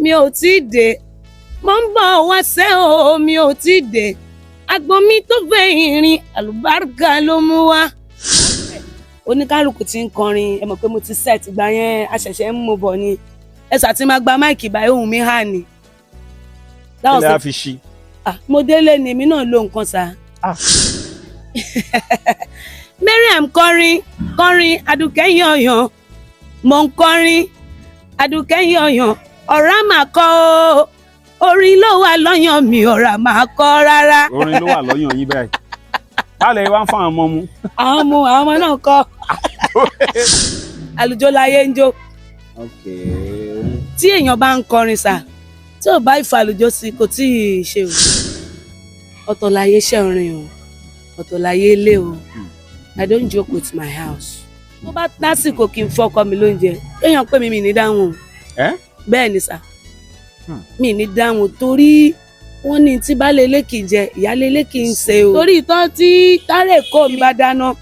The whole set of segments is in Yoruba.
mi ò tí ì dé mo ń bọ̀ wá sẹ́ o mi ò tí ì dé agbọn mi tó fẹ́ ìrìn àlùbáríkà ló mú wá. Oníkálukú ti ń kọrin ẹ mọ̀ pé mo ti set ìgbà yẹn a ṣẹ̀ṣẹ̀ ń mú bọ̀ ni ẹ ṣáà ti máa gba máìkì báyìí ohùn mi hà ní. ilé a fi ṣí. Mo délé ni èmi náà lo nǹkan sá. Mariam kọrin Àdùkẹ́ yọ̀yàn mo ń kọrin Àdùkẹ́ yọ̀yàn ọ̀rá mà kọ́ o orin ló wà lọ́yàn mi ọ̀rá mà kọ́ rárá. Orin ló wà lọ́yàn yín báyìí báàlẹ̀ wá ń fa àwọn ọmọ mu. Àwọn ọmọ náà kọ́ àlùjọ láyé ń jó. Tí èèyàn bá ń kọrin sá tí ò bá ìfà àlùjọ sí kò tí ì ṣe o ọ̀tọ̀ láyé iṣẹ́ orin o ọ̀tọ̀ láyé ilé o I don't joke with my house. Tó bá tásìkò kí n fọkọ mi lóúnjẹ èèyàn pè mí mi ní dáhùn bẹ́ẹ̀ ni sá mi ní dáhùn torí wọ́n ní tí bá lélẹ́ kì í jẹ ìyá lélẹ́ kì í ṣe o. Torí ìtàn tí tárẹ̀ kó mi bá dáná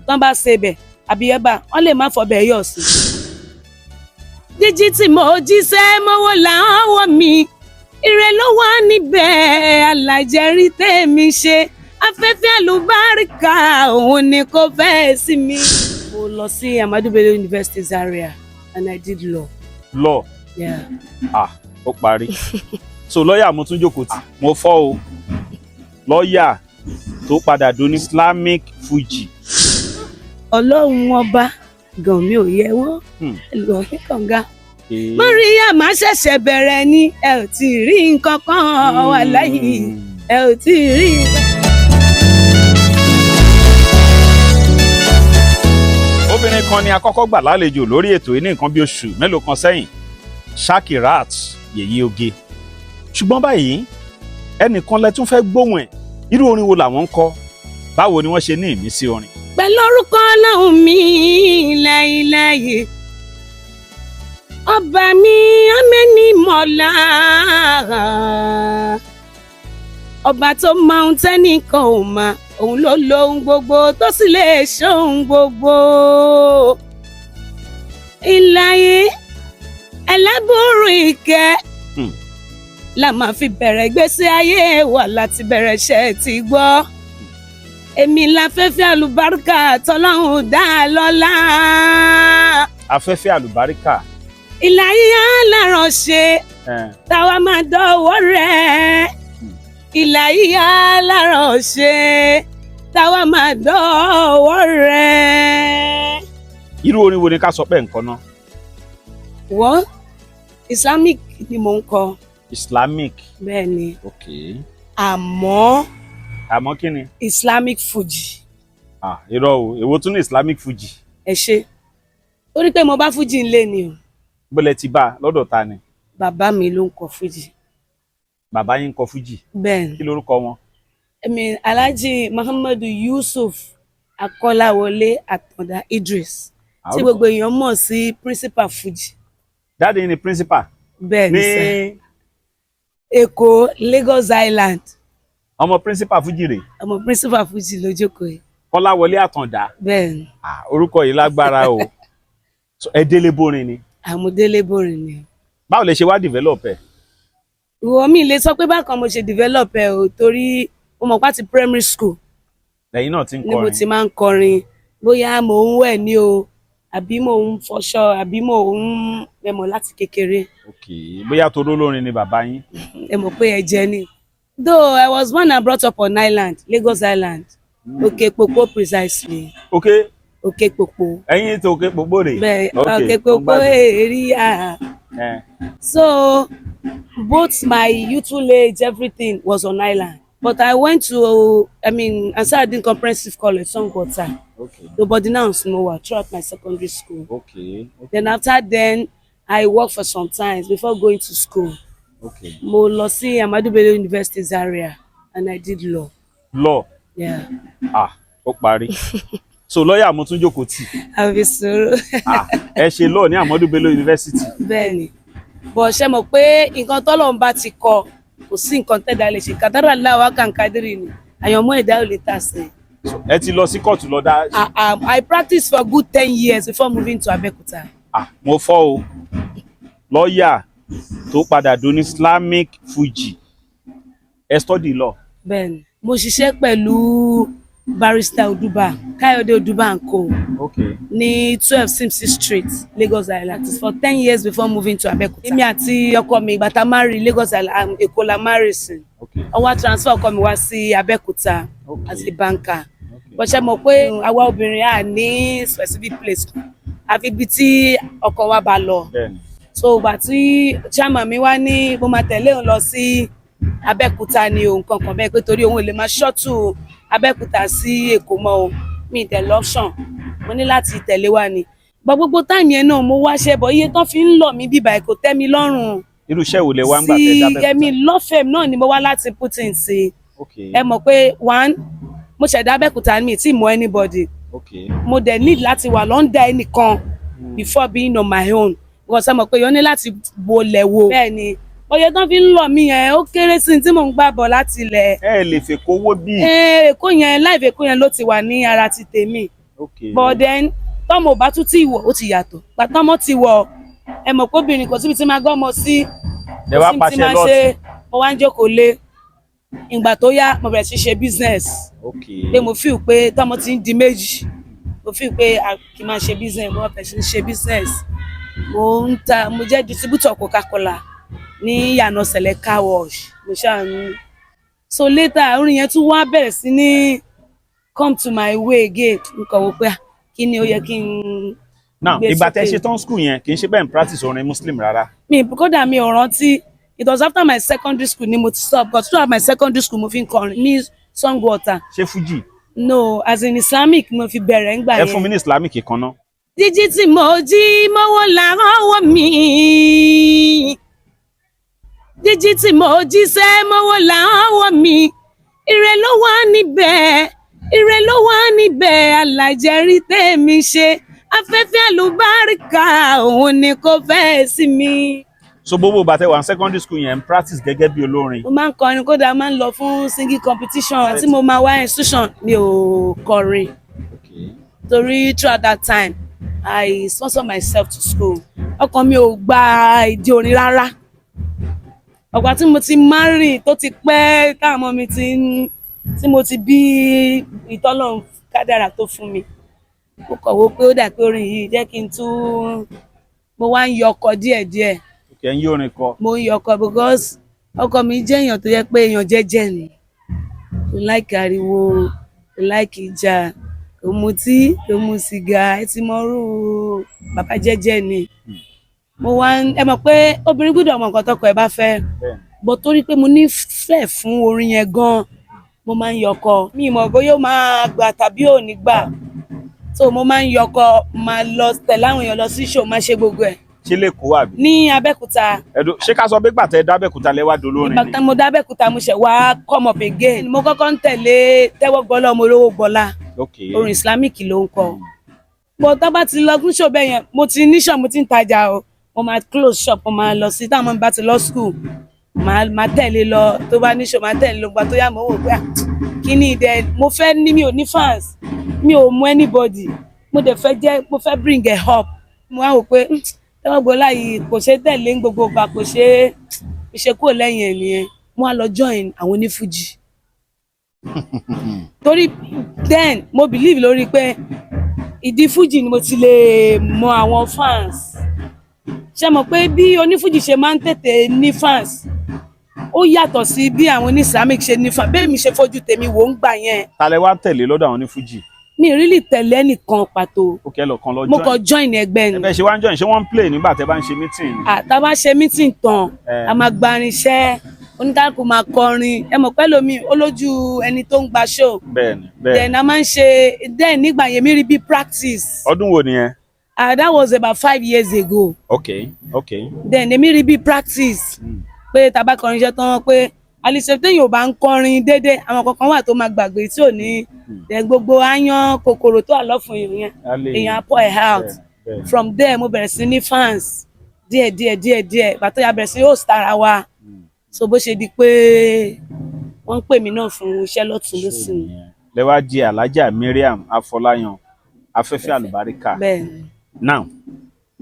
tán bá ṣe bẹ̀ àbí ẹ bá wọ́n lè má fọbẹ̀ yọ̀ sí. Jíjí tí mo jíṣẹ́ mọ́wọ́ làwọn mi ire ló wà níbẹ̀ alájẹrí tèmi ṣe afẹ́fẹ́ àlùbáríkà òun ni kò fẹ́ sí mi. Mo lọ sí Ahmadu Bello University Zaria and I did law. Law? Yeah. Ó parí. So lọ́ọ̀yà mo tún jókòó tì mo fọ́ o lọ́ọ̀yà tó padà dún ní Islamic Fuji. Ọlọ́run ọba gan mi ò yẹ wọ́n lọ ní kànga. Mariam ṣẹ̀ṣẹ̀ bẹ̀rẹ̀ ni ẹ ò tí ì rí nǹkan kan wà láyé ẹ ò tí ì rí nǹkan. Obìnrin kan ni a kọ́kọ́ gbà lálejò lórí ètò yìí ní nǹkan bí oṣù mélòó kan sẹ́yìn Shakirat Yèyé Oge. Ṣùgbọ́n báyìí ẹnìkan lẹ tún fẹ́ gbóhùn ẹ̀ irú orin wo làwọn ń kọ báwo ni wọ́n ṣe ní ìmísí orin. Pẹ̀lú orúkọ Ọlọ́run mi láyéláyé ọba mi amẹ́ni mọ̀lá ọba tó mọ ohun tẹ́nìkan ò mọ̀ òun ló lo ohun gbogbo tó sì lè ṣe ohun gbogbo. Ìlàyé ẹlẹ́bùrú ìkẹ́ la máa fi bẹ̀rẹ̀ ìgbésí ayé wa láti bẹ̀rẹ̀ iṣẹ́ ti gbọ́. Èmi láfẹ́fẹ́ àlùbáríkà tọ́lọ́hún dá lọ́lá. Afẹ́fẹ́ àlùbáríkà. Ìlàyé aláránṣe táwa máa dọ́wọ́ rẹ̀. Ìlàyé aláránṣe táwa máa dọ́wọ́ rẹ̀. Irú orin wo ni ká sọ pé nǹkan náà? Wọ́n Islamic ni mò ń kọ. Islamic. Bẹ́ẹ̀ ni. Okay. Àmọ́ kí ni? Islamic Fuji. Irọ́ o èwo tún ní Islamic Fuji. Ẹ ṣe torí pé mo bá Fuji ń lé ni o. Bọ́lẹ̀ ti bá lọ́dọ̀ ta ni? Bàbá mi ló ń kọ Fuji. Bàbá yín ń kọ Fuji? Bẹ́ẹ̀ ni. Kí lorúkọ wọn? Èmi Alhaji Muhammadu Yusuf Akọ́láwọlé Àtàndá Idris tí gbogbo èèyàn mọ̀ sí principal Fuji. Dáàdi ni principal? Bẹ́ẹ̀ ni sir. Èkó Lagos Island. Ọmọ principal Fuji rè? Ọmọ principal Fuji ló jókòó yìí. Kọ́láwọlé Àtàndá? Bẹ́ẹ̀ ni. Orúkọ yìí lágbára o. Ẹ délé bórin ni? Àmúdélé bórin ni. Báwo lè ṣe wá develop ẹ? Ìwọ mi lè sọ pé bákan mo ṣe develop ẹ o torí mo mọ̀ pàtí primary school. Lẹ́yìn náà ti ń kọrin. Ni mo ti máa ń kọrin bóyá mò ń wẹ̀ ní o àbí mò ń fọṣọ àbí mò ń mẹ́mọ̀ láti kékeré. Okay, bóyá toró olórin ni bàbá yín. Ẹ mọ̀ pé ẹ jẹ́ ni. Though I was born and brought up on island, Lagos Island. Òkèpòpó precisely. Òkèpòpó. Ẹ̀yin tó Òkèpòpó rè? Bẹ́ẹ̀ Òkèpòpó area. So both my youthful age, everything was on island. But I went to, Ansarudeen Comprehensive College, Songota. Okay. Nobody now know throughout my secondary school. Okay. Then after then, I worked for some time before going to school. Okay. Mo lọ sí Ahmadu Bello University Zaria and I did law. Law? Yeah. Ó parí. So lọ́ọ̀yà mo tún jókòó tì. Àbí sọ̀rọ̀. Ẹ ṣe law ní Ahmadu Bello University. Bẹ́ẹ̀ni. Bọ̀ ṣe mọ̀ pé nǹkan tọ́lọ́run bá ti kọ kò sí nǹkan tẹ́dá lè ṣe kàdárà láwa kàǹkàdírì ni àyànmọ́ ẹ̀dá ò lè tà sí. Ẹ ti lọ sí kóòtù lọ dá. I practiced for good 10 years before moving to Abeokuta. Mo fọ́ o lọ́ọ̀yà tó padà do ní Islamic Fuji ẹ study law. bẹ́ẹ̀ni mo ṣiṣẹ́ pẹ̀lú barrister Oduba Kayode Oduba and Co Okay. ní 12 Simpson Street Lagos Island for 10 years before moving to Abeokuta. èmi àti ọkọ mi ìgbà tá a marry Lagos Island Èkó la marry sí. Okay. ó wá transfer ọkọ mi wá sí Abeokuta Okay. as a banker. Okay. bó ṣe mọ̀ pé àwa obìnrin à ní specific place àfi ibi tí ọkọ wa bá lọ. Bẹ́ẹ̀ni. so ìgbà tí chairman mi wá ní mo máa tẹ̀lé òun lọ sí Abẹ́òkúta ni òun kankan bẹ́ẹ̀ pé torí òun ò lè máa ṣọ́tù Abẹ́òkúta sí Èkó mọ́ o mi tẹ̀lé option mo ní láti tẹ̀lé wa ni. gbogbo táìmù yẹn náà mo wáṣẹ́ bọ̀ iye tán fi ń lọ̀ mí bíbá kò tẹ́ mi lọ́rùn. Irú iṣẹ́ wo lẹ wá ń gbà tẹ́ dábẹ́? sí ẹ̀mí lọ́fẹ̀m náà ni mo wá láti put in sí. Okay. ẹ mọ̀ pé one mo ṣẹ̀dá Abẹ́òkúta mi tí mọ anybody. Okay. mo dẹ̀ need láti wà lọ́ndà ẹnìkan before being on my own because ẹ mọ̀ pé yọ ní láti bolẹ̀ wo. bẹ́ẹ̀ ni oye tán fi ń lọ mí yẹn ó kéré sí tí mò ń gbà bọ̀ láti ilẹ̀. ẹ lè fẹ́ kówó bí. Èkó yẹn live Èkó yẹn ló ti wà ní ara ti tèmi. Okay. but then tọ́mọ ò bá tún tí wọ̀ ó ti yàtọ̀ pàtọ́mọ ti wọ̀ ẹ mọ̀ pé obìnrin kò síbi tí máa gbọ́mọ sí ẹ wá pàṣẹ lọ́ọ̀tì. mo wá ń jókòó lé ìgbà tó yá mo bẹ̀rẹ̀ sí ṣe business. Okay. pé mo feel pé tọ́mọ ti ń di méjì mo feel pé kí n máa ṣe business mo bẹ̀rẹ̀ sí ṣe business mo jẹ́ distributor Coca-Cola ní Yànà Sẹ̀lẹ̀ car wash mo ṣáà ń so later orin yẹn tún wá bẹ̀rẹ̀ sí ní come to my way again nǹkan wò pé kí ni ó yẹ kí n. now ìgbà tẹ́ ṣe tán school yẹn kì í ṣe bẹ́ẹ̀ ń practice orin Muslim rárá. kódà mi ò rántí it was after my secondary school ni mo ti stop but throughout my secondary school mo fi ń kọrin ní Songwater. ṣé Fuji. no as in Islamic mo fi bẹ̀rẹ̀ ńgbà yẹn. ẹ fún mi ní Islamic kan náà. jíjí tí mo jí mọ́wọ́ làárọ̀ mi jíjí tí mo jí sẹ́ mọ́wọ́ làárọ̀ mi ire ló wà níbẹ̀ ire ló wà níbẹ̀ alájẹrí tèmi ṣe afẹ́fẹ́ àlùbáríkà òun ni kò fẹ́ sí mi. so gbogbo bàtẹ wà ní secondary school yẹn practice gẹ́gẹ́ bí olórin. mo máa ń kọrin kódà máa ń lọ fún singing competition àti mo máa wá institution mi ò kọrin. Okay. torí throughout that time I sponsor myself to school ọkàn mi ò gba ìdí orin rárá ọgbà tí mo ti marry tó ti pẹ́ táwọn ọmọ mi tí mo ti bí ìtọ́lọ́run kádàrà tó fún mi mo kọ̀wé pé ó dà pé orin yìí jẹ́ kí n tún mo wá ń yọkọ díẹ̀díẹ̀. Okay, ń yí orin kọ. mo ń yọkọ because ọkọ mi jẹ́ èèyàn tó yẹ pé èèyàn jẹ́jẹ́ ni kò láìkì ariwo kò láìkì ìjà kò mutí kò mu sìgá ẹ ti mọrú bàbá jẹ́jẹ́ ni. mo wá ẹ mọ̀ pé obìnrin gbọ́dọ̀ mọ nǹkan tọkọ ẹ bá fẹ́ bọ́ torí pé mo nífẹ̀ẹ́ fún orin yẹn gan mo máa ń yọkọ mi mọ̀ bóyá ó máa gbà tàbí ò ní gbà so mo máa ń yọkọ máa lọ tẹ̀lé àwọn èèyàn lọ sí show máa ṣe gbogbo ẹ̀. ṣé lè kó àbí. ní Abẹ́òkúta. ṣé ká sọ pé gbàtẹ́ dábẹ́kúta lẹ́wà dolórin ni. ìgbà tí mo dábẹ́kúta mo ṣẹ̀ wá come up again mo kọ́kọ́ ń tẹ̀lé Tẹ́wọ́gbọ́lá ọmọ olówó gbọ́lá orin Islamic ló ń kọ. mo tó bá ti lọ fún show bẹ́ẹ̀ yẹn mo ti ní shop mo ti ń tajà o mo máa close shop mo máa lọ sí táwọn ọmọ mi bá ti lọ school máa tẹ̀lé lọ tó bá ní show máa tẹ̀lé lọ gbà tó yá mo wò pé kí ni ìdẹ mo fẹ́ ní mi ò ní fans mi ò mú anybody mo dẹ̀ fẹ́ jẹ́ mo fẹ́ bring a up mo wá wò pé Tẹ́wọ́gbọ́lá yìí kò ṣe tẹ̀lé gbogbo ìgbà kò ṣe kúrò lẹ́yìn ẹ̀ nìyẹn mo wá lọ join àwọn onífújì torí then mo believe lórí pé ìdí fújì ni mo ti lè mọ àwọn fans ṣe mọ̀ pé bí onífújì ṣe máa ń tètè ní fans ó yàtọ̀ sí bí àwọn oní Islamic ṣe ní fans bẹ́ẹ̀ mi ṣe fojú tèmi wò ń gbà yẹn. ta lẹ wá tẹ̀lé lọ́dọ̀ àwọn onífújì. mi really tẹ̀lé ẹnìkan pàtó. ó kẹ́ lọ kan lọ join. mo kàn join ẹgbẹ́ ni. ẹ bẹ́ẹ̀ ṣe wá ń join ṣé wọ́n ń play nígbà tẹ́ bá ń ṣe meeting. tá bá ṣe meeting tán a máa gbarin iṣẹ́ oníkálùkù máa kọrin ẹ mọ̀ pẹ́ lómi olójú ẹni tó ń gba show. bẹ́ẹ̀ni bẹ́ẹ̀ni. then a máa ń ṣe then nígbà yẹn mi rí bí practice. ọdún wo nìyẹn. That was about 5 years ago. Okay. Then èmi rí bí practice pé tá bá kọrin iṣẹ́ tán pé àlìṣe téèyàn ò bá ń kọrin déédéé àwọn kankan wà tó máa gbàgbé tí ò ní gbogbo áyán kòkòrò tó àlọ́ fún èèyàn èèyàn pour it out. From there mo bẹ̀rẹ̀ sí ní fans díẹ̀ bàtọ́ ya bẹ̀rẹ̀ sí yóò stara wa so bó ṣe di pé wọ́n ń pè mí náà fún iṣẹ́ lọ́tún lọ́sìn. lẹ́wà jẹ́ Alhaja Mariam Afọláyan afẹ́fẹ́ àlùbáríkà. Bẹ́ẹ̀ni. Now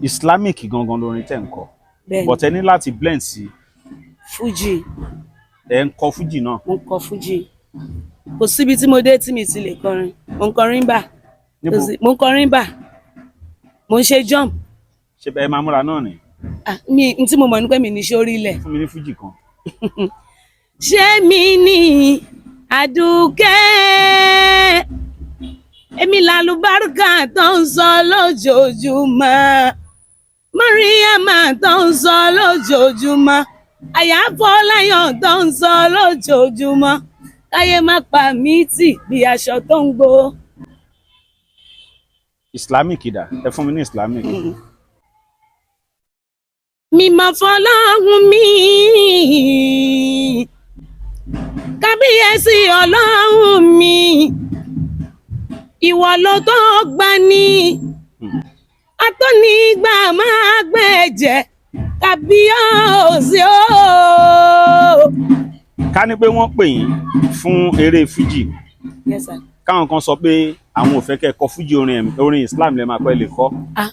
Islamic gangan lórin tẹ́ ń kọ Bẹ́ẹ̀ni. but ẹ ní láti blend sí Fuji. ẹ ń kọ fújì náà. Mo ń kọ Fuji. Kò síbi tí mo dé tí mi ti lè kọrin. Mo ń kọrin bà. Níbo? Mo ń kọrin bà. Mo ń ṣe jump. ṣe ẹ máa múra náà ni N tí mo mọ̀ ní pé mi ní ṣe orílẹ̀. fún mi ní fújì kan. Ṣé mi ní Àdùkẹ́? Èmi làlùbáríkà tó ń sọ lójoojúmọ́. Mariama tó ń sọ lójoojúmọ́. Àyàfọ́láyàn tó ń sọ lójoojúmọ́. Káyé má pa mí tì bí aṣọ tó ń gbó. Islamic dà ẹ fún mi ní Islamic. Mímọ́ fọlọ́run mi. Kábíyèsí Ọlọ́run mi. Ìwọ ló tó gbani. Atọ́nigbà máa gbẹ̀jẹ̀. Kábíyèsí o. ká ní pé wọ́n pè yín fún eré fújì Yes, sir. káwọn kan sọ pé àwọn ò fẹ́ kẹ́ kọ fújì orin Islam lè máa pẹ́ lè kọ́.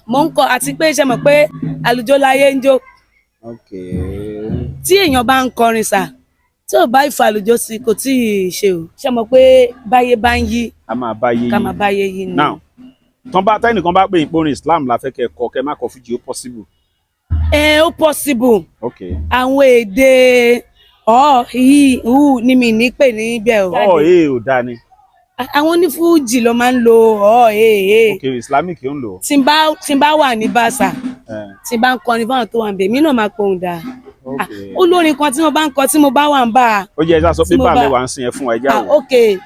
Mo ń kọ àti pé ṣe mọ̀ pé àlùjọ láyé ń jó. Tí èèyàn bá ń kọrin sà tí ò bá ìfàlùjọ sí kò tí ì ṣe o. Ṣe mọ̀ pé báyé bá ń yí a máa bá yé ká yín. máa báyé yí ni. now tẹ́nìkan bá pè yín pé orin Islam la fẹ́ kẹ́ kọ kẹ́ má kọ fújì ó possible. Ó possible. Okay. Àwọn èdè yìí ni mi ní pè níbẹ̀ o. ò dá ni. Àwọn onífújì ló máa ń lo Okay, Islamic ń lò. tí n bá wà ní bàṣà tí n bá ń kọrin fáwọn tó wà ń bẹ̀ mí náà máa pohùn dà. Okay. Olórin kan tí mo bá ń kọ tí mo bá wà ń bà. ó jẹ́ ẹja sọ pé tí mo bá bá- mi wà ń sin ẹ fún wa ẹja wò. Okay.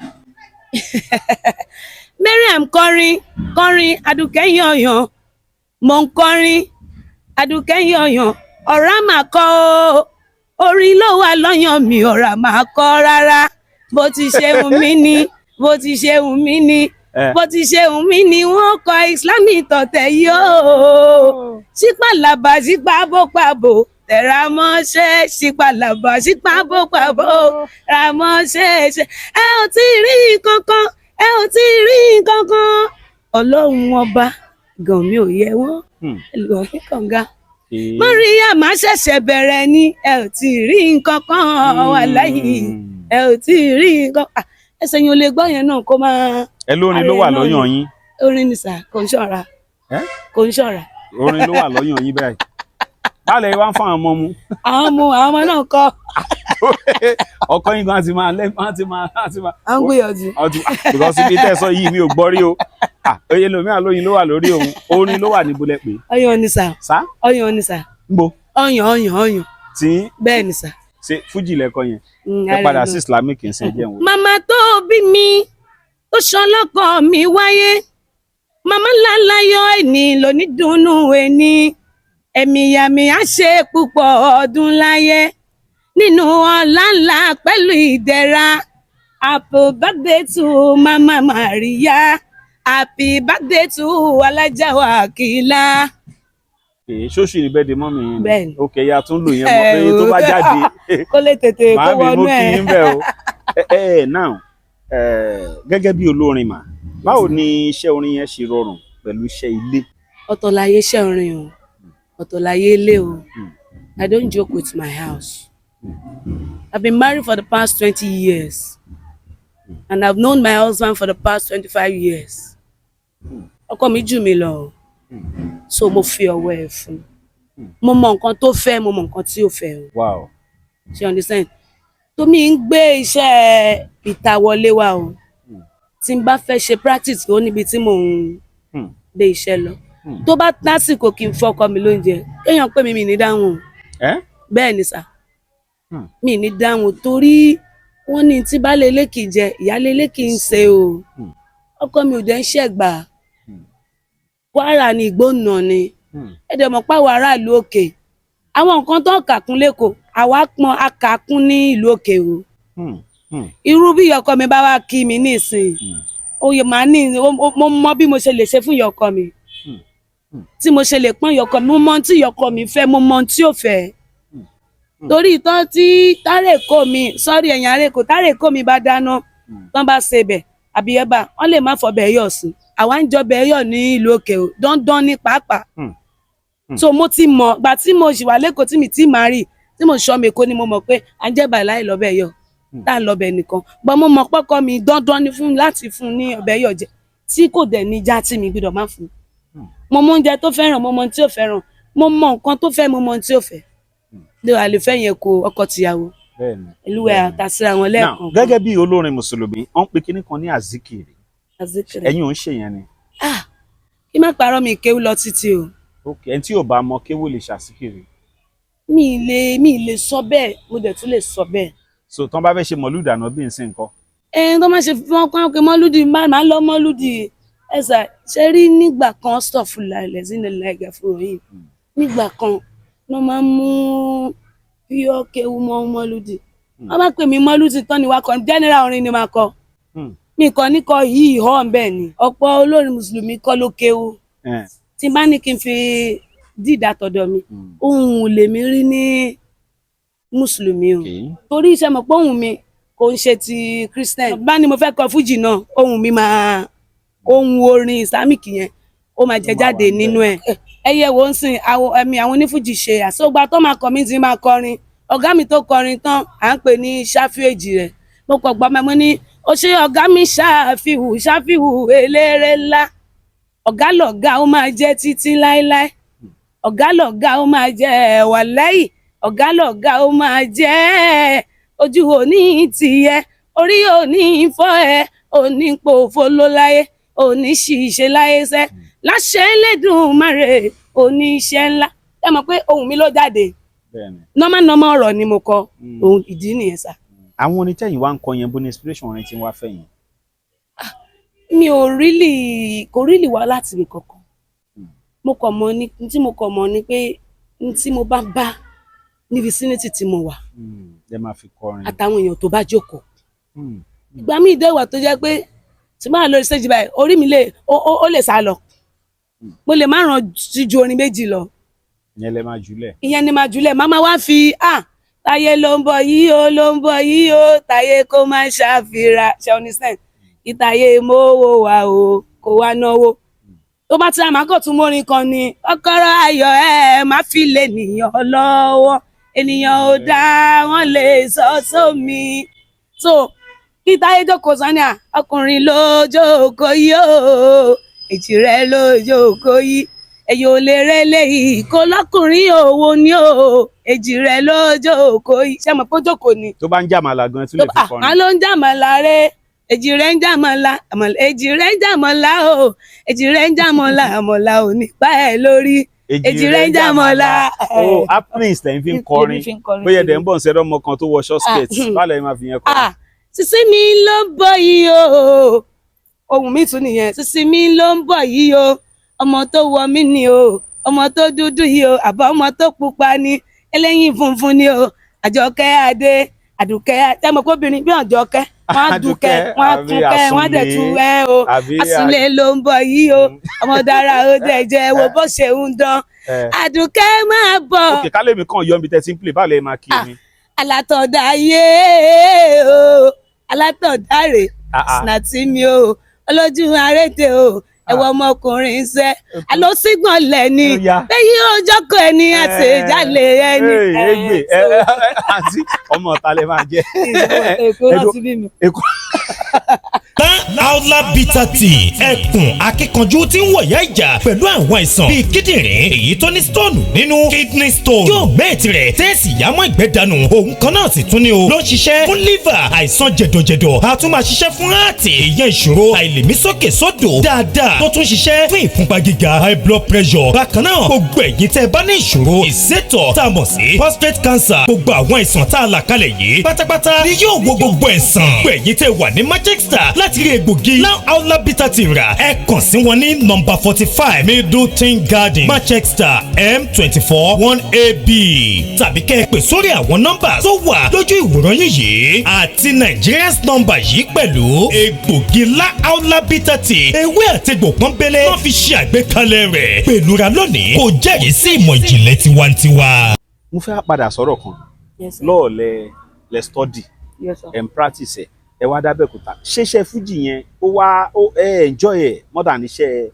Mariam kọrin Àdùkẹ́ yọ̀yàn. Mo ń kọrin Àdùkẹ́ yọ̀yàn. Ọ̀rá mà kọ́ o. Orin ló wà lọ́yàn mi ọ̀rá mà kọ́ rárá. Bó ti ṣe wù mí ni. Bó ti ṣe wù mí ni. Bó ti ṣe wù mí ni wọ́n kọ Islamic tọ̀tẹ̀ yìí o. Ṣípàlàbà ṣípàbòpàbò tẹ̀ra mọ́ṣẹ́ ṣípàlàbà ṣípàbòpàbò ra mọ́ṣẹ́ ṣe. Ẹ ò tí ì rí kankan. Ẹ ò tí ì rí kankan. Ọlọ́run ọba gàn mí ò yẹ wọ́n. Ẹlòmíràn ní kànga. Mariam ṣẹ̀ṣẹ̀ bẹ̀rẹ̀ ni ẹ ò tí ì rí nǹkan kan wà láyé ẹ ò tí ì rí nǹkan ẹsẹ̀ yín ò lè gbọ́ yẹn náà kó máa. ẹ lórin ló wà lọ́yàn yín. Orin ni sà kò ń ṣọ̀ra kò ń ṣọ̀ra. orin ló wà lọ́yàn yín báyìí. báàlẹ̀ yìí wá ń fún àwọn ọmọ mu. àwọn ọmọ náà kọ́. ọkọ yín gan ti máa lẹ́gbọ́n ti máa. à ń gbìyànjú. because ibi tẹ́ ẹ sọ yìí mi ò gbọ́ rí o. oye lòmíràn lóyin ló wà lórí òun orin ló wà níbo lẹ pé. ọyàn ni sà. sá. ọyàn ni sà. nbo. ọyàn. tí. bẹ́ẹ̀ ni sà. ṣe fújì lẹ́kọ yẹn. ẹ padà sí Islamic ń ṣe jẹun. màmá tó bí mi tó ṣọlọ́kọ mi wáyé màmá láláyọ̀ ẹni lónídùnnú ẹni ẹ̀mí yàmí á ṣe púpọ̀ ọdún láyé nínú ọlá ńlá pẹ̀lú ìdẹ̀ra happy birthday to mama Maria happy birthday to alájà Wákìlá. ṣóṣì ní bẹ́ẹ̀ di mọ́ mi yín. Bẹ́ẹ̀ni. òkè ya tún lò yẹn mọ́ pé tó bá jáde. kó lè tètè kó màámi mo wọnú kí ẹ̀. yín bẹ́ẹ̀ o. now gẹ́gẹ́ bí olórin mà báwo ni iṣẹ́ orin yẹn ṣe rọrùn pẹ̀lú iṣẹ́ ilé. ọ̀tọ̀ láyé iṣẹ́ orin o ọ̀tọ̀ láyé ilé o. I don't joke with my house. I've been married for the past 20 years. And I've known my husband for the past 25 years. Ọkọ mi jù mí lọ. So mo fi ọwọ́ ẹ̀ fún. Mo mọ nǹkan tó fẹ́, mo mọ nǹkan tí ò fẹ́ o. wow. Ṣé you understand? Tómi ń gbé iṣẹ́ ìta wọlé wa o. Tí n bá fẹ́ ṣe practice ó níbi tí mò ń gbé iṣẹ́ lọ. Tó bá tásìkò kí n fọkọ mi lóúnjẹ, kéèyàn pè mí mi ní dáhùn. Bẹ́ẹ̀ ni sà. Mi ní dáhùn torí wọ́n ní tí baálé ilé kì í jẹ ìyálé ilé kì í ṣe o. Ọkọ mi ò dẹ̀ ń ṣẹ̀gbà. Kwara ni ìgbóná ni. Ẹ̀dẹ̀ mọ̀ pàwọ̀ aráàlú òkè. Àwọn nǹkan tó kàkún lẹ́kọ̀ọ́ àwa pọn akàkún ní ìlú òkè o. Irú bí ọkọ mi bá wá kí mi nísìnyí oyè màá ní mo mọ bí mo ṣe lè ṣe fún ìyọkọ mi tí mo ṣe lè pọ́n ìyọkọ mi mo mọ tí ìyọkọ mi fẹ́ mo mọ tí ò fẹ́ torí ìtàn tí tárèkó mi sọ́rí ẹ̀yìn àrèkó tárèkó mi bá dáná tán bá ṣe bẹ̀ àbí ẹ̀bà wọ́n lè má fọbẹ̀ yọ̀ sí àwa ń jọbẹ̀ yọ̀ ní ìlú òkè o dandan ní pàápàá so mo ti mọ̀ gbà tí mo ṣì wà lẹ́kọ̀ọ́ tí mi ti máa rí tí mo ṣọ́ mi kó ni mo mọ̀ pé à ń jẹ́ báyìí láì lọ́bẹ̀ yọ tá à ń lọ́bẹ̀ nìkan gbọ́n mo mọ̀ pọ́kọ mi dandan ni fún láti fún ní ọbẹ̀ yọ jẹ tí kò dẹ̀ ní já tí mi gbọ́dọ̀ má fún mo mọ oúnjẹ tó fẹ́ràn mo mọ ohun tí ò fẹ́ràn mo mọ nǹkan tó fẹ́ mo mọ ohun tí ò fẹ́ lè wà lè fẹ́ yẹn kó ọkọ tìyàwó ìlúwẹ̀ àtàsíra wọn lẹ́ẹ̀kan. gẹ́gẹ́ bí olórin mùsùlùmí wọ́n ń pe kinní kan ní azikiri Azikiri. ẹ̀yin ò ń ṣe yẹn ni. kí má parọ́ mi kéwú lọ títí o. ẹni tí ò bá mọ kéwú lè ṣàzikiri. mi ì lè sọ bẹ́ẹ̀ mo dẹ̀ tún lè sọ bẹ́ẹ̀. so tán bá fẹ́ ṣe mọ̀lúdì àná bí n sí nǹkan. tó máa ṣe fún ọkàn pé mọ́lúdì máa lọ mọ́lúdì ẹ̀sà ṣe rí nígbà kan stọ̀fùlà ilẹ̀ sínú ilẹ̀ ẹ̀gẹ̀ fún yìí nígbà kan ló máa ń mú pure kéwú mọ́ mọ́lúdì wọ́n bá pè mí mọ́lúdì tán ni wá kọ general orin ni máa kọ mi kàn ní kọ yìí hàn bẹ́ẹ̀ ni ọ̀pọ̀ olórin mùsùlùmí kọ́ ló kéwú tí bá ní kí n fi dídà tọ̀dọ̀ mi ohun lèmi rí ní mùsùlùmí o torí iṣẹ́ mọ̀ pé ohun mi kò ń ṣe ti christian bá ní mo fẹ́ kọ fújì náà ohun mi máa ohun orin islamic yẹn ó máa jẹ jáde nínú ẹ̀ ẹyẹ wo ń sìn àwọn onífújì ṣe àsọgbà tó máa kọ mí ti máa kọrin ọ̀gá mi tó kọrin tán à ń pè ní ṣáfíèjì rẹ̀ mo kọ̀ gbọ́ mẹ́mọ́ ní ó ṣe ọ̀gá mi ṣáfíhù eléré ńlá ọ̀gá lọ̀gá ó máa jẹ́ títí láéláé ọ̀gá lọ̀gá ó máa jẹ́ ẹ̀wà lẹ́yìn ọ̀gá lọ̀gá ó máa jẹ́ ojú òní tìyẹ orí òní fọ́ ẹ òní pòfo ló láyé òní ṣìṣe láyé sẹ́ láṣẹ Elédùmarè òní iṣẹ́ ńlá ẹ mọ̀ pé ohùn mi ló jáde nọ́mọ́ ọ̀rọ̀ ni mo kọ ohun ìdí nìyẹn sá. àwọn onítẹ̀yìn wa ń kọ yẹn bó ní inspiration orin tí wọ́n fẹ́ yẹn. mi ò kò rílì wá láti ibì kankan mo kàn mọ̀ ní tí mo kàn mọ̀ ni pé tí mo bá ní vicinity tí mo wà ẹ máa fi kọrin àtàwọn èèyàn tó bá jókòó ìgbà míì dẹ́wà tó jẹ́ pé tí máa lórí stage báyìí orí mi ó lè sá lọ mo lè má ràn ju orin méjì lọ ìyẹn lè máa jùlẹ̀ ìyẹn ni máa jùlẹ̀ máa wá fi táyé ló ń bọ̀ yìí ó ló ń bọ̀ yìí ó táyé kó má ṣàfihàn ṣe understand ìtàyé mówó wa o kó wá náwó tó bá ti ra màá kàn tún mórin kan ni kọ́kọ́rọ́ ayọ̀ má fi lè nìyàn lọ́wọ́ ènìyàn ò dá wọn lè sọ sómi so kí táyé jókòó sani ọkùnrin ló jókòó yìí o èjì rẹ ló jókòó yìí ẹ̀yìn ò lè rẹ léyìí kó lọ́kùnrin òwò ni o èjì rẹ ló jókòó yìí ṣé mo pé jókòó ni. tó bá ń jàmàlà gan tún lè fi kọrin. ló ń jàmàlà rẹ èjì rẹ ń jàmàlà èjì rẹ ń jàmàlà o èjì rẹ ń jàmàlà àmàlà ò ní pa ẹ lórí èjì rẹ ń jàmàlà. happenings lẹ́yìn fi ń kọrin bóyá ẹ̀dẹ̀ ń bọ̀ ń ṣẹ́dọ̀ ọmọ kan tó wọ short skirt báàlẹ̀ máa fi yẹn kọrin. sísí mi ló ń bọ̀ yìí o ohun mi tún nìyẹn sísí mi ló ń bọ̀ yìí o ọmọ tó wọ mí ni o ọmọ tó dúdú yìí o àbọ̀ ọmọ tó pupa ni ẹlẹ́yìn funfun ni o Àjọkẹ́ Adé Àdùkẹ́ tẹmọkóbìnrin bí Àjọkẹ́ wọn á dùkẹ́ wọn á túnkẹ́ wọn á dẹ̀ tún ẹ o Àsùnlé ló ń bọ̀ yìí o ọmọ dára ó dẹ̀ jẹ́ wo bó ṣe ń dán Àdùkẹ́ máa bọ̀. òkè kálẹ̀ mi kàn yọ mi tẹ́tí ń play báwo lè máa kí mi. alátọ̀dá yé o alátọ̀dá rè sinatí mi o olójú arédè o ẹwọ ọmọkùnrin ṣe àlọ sígbọn lẹni lẹ́yìn ọjọkọ ẹni àti ìjàlè ẹni. àǹtí ọmọ ọ̀tá lè máa jẹ. èkó náà ti bí mi. Aula bitter tea ẹkùn akíkanjú tí ń wọ̀yá ìjà pẹ̀lú àwọn àìsàn bíi kíndìnrín èyí tó ní stone nínú kidney stone yóò gbé tirẹ̀ tẹ́ẹ̀sì yámọ́ ìgbẹ́ dànù òun kan náà sì tún ní o ló ń ṣiṣẹ́ fún liver àìsàn jẹ̀dọ̀jẹ̀dọ̀ a tún máa ṣiṣẹ́ fún heart ìyẹn ìṣòro àìlèmí sókè sódò dáadáa tó tún ṣiṣẹ́ fún ìfúnpá gíga high blood pressure bákan náà gbogbo ẹ̀yin tẹ́ bá ní ìṣòro ìsétọ̀ tá a mọ̀ sí prostate cancer gbogbo àwọn àìsàn tá a là kalẹ̀ yìí pátápátá ni yóò wo gbogbo ẹ̀sán gbogbo ẹ̀yin tẹ́ wà ní Manchester láti rí egbògi now Aula bitter tea rà ẹ kàn sí wọn ní number 45 Middleton Garden Manchester M24 1AB tàbí kẹ́ ẹ pè sórí àwọn nọ́mbà tó wà lójú ìwòran yìí àti Nigerians nọ́mbà yìí pẹ̀lú egbògi la Aula bitter tea ewé àtegbò pọ́nbélé wọ́n fi ṣe àgbékalẹ̀ rẹ̀ pẹ̀lúra lónìí kò jẹ́rìí sí ìmọ̀ ìjìnlẹ̀ tiwantiwa. mo fẹ́ padà sọ̀rọ̀ kan lọ́ọ̀ lẹ study and practice ẹ wá dábẹ́kúta ṣeṣẹ́ fújì yẹn ó wá enjoy ẹ̀ more than iṣẹ́